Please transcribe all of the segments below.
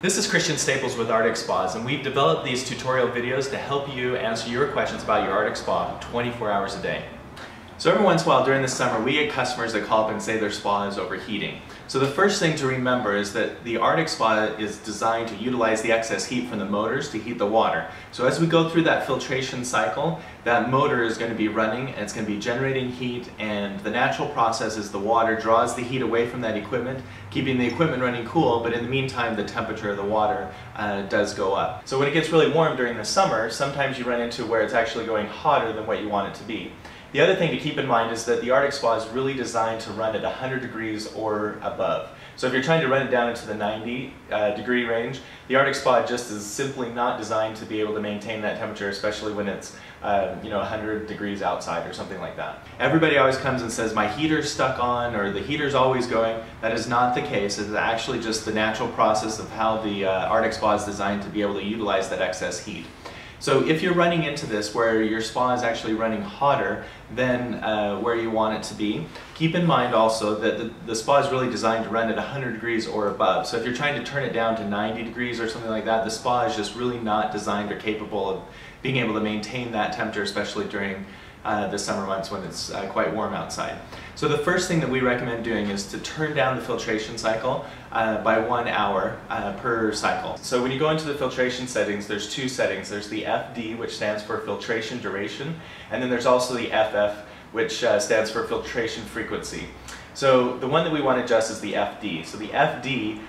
This is Christian Staples with Arctic Spas, and we've developed these tutorial videos to help you answer your questions about your Arctic spa 24 hours a day. So every once in a while during the summer, we get customers that call up and say their spa is overheating. So the first thing to remember is that the Arctic spa is designed to utilize the excess heat from the motors to heat the water. So as we go through that filtration cycle, that motor is going to be running and it's going to be generating heat, and the natural process is the water draws the heat away from that equipment, keeping the equipment running cool, but in the meantime the temperature of the water does go up. So when it gets really warm during the summer, sometimes you run into where it's actually going hotter than what you want it to be. The other thing to keep in mind is that the Arctic spa is really designed to run at 100 degrees or above. So if you're trying to run it down into the 90 degree range, the Arctic spa just is simply not designed to be able to maintain that temperature, especially when it's 100 degrees outside or something like that. Everybody always comes and says, my heater's stuck on, or the heater's always going. That is not the case. It's actually just the natural process of how the Arctic spa is designed to be able to utilize that excess heat. So if you're running into this where your spa is actually running hotter than where you want it to be, keep in mind also that the spa is really designed to run at 100 degrees or above. So if you're trying to turn it down to 90 degrees or something like that, the spa is just really not designed or capable of being able to maintain that temperature, especially during the summer months when it's quite warm outside. So the first thing that we recommend doing is to turn down the filtration cycle by 1 hour per cycle. So when you go into the filtration settings, there's two settings. There's the FD, which stands for filtration duration, and then there's also the FF, which stands for filtration frequency. So the one that we want to adjust is the FD. So the FD,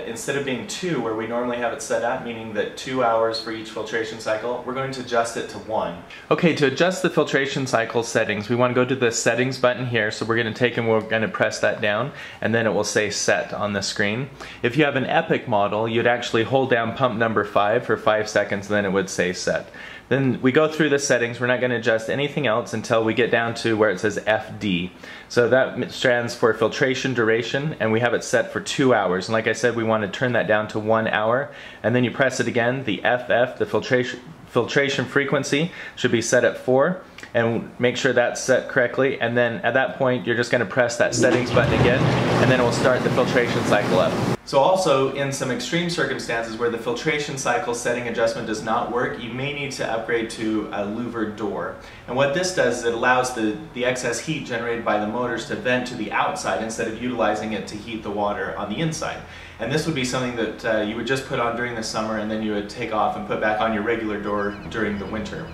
instead of being 2 where we normally have it set at, meaning that 2 hours for each filtration cycle, we're going to adjust it to 1. Okay, to adjust the filtration cycle settings, we want to go to the settings button here. So we're going to take and we're going to press that down, and then it will say set on the screen. If you have an Epic model, you'd actually hold down pump number 5 for 5 seconds, and then it would say set. Then we go through the settings. We're not going to adjust anything else until we get down to where it says FD. So that stands for filtration duration, and we have it set for 2 hours. And like I said, we want to turn that down to 1 hour. And then you press it again. The FF, the filtration frequency, should be set at 4. And make sure that's set correctly. And then at that point, you're just going to press that settings button again, and then it will start the filtration cycle up. So also, in some extreme circumstances where the filtration cycle setting adjustment does not work, you may need to upgrade to a louvered door. And what this does is it allows the excess heat generated by the motors to vent to the outside instead of utilizing it to heat the water on the inside. And this would be something that you would just put on during the summer, and then you would take off and put back on your regular door during the winter.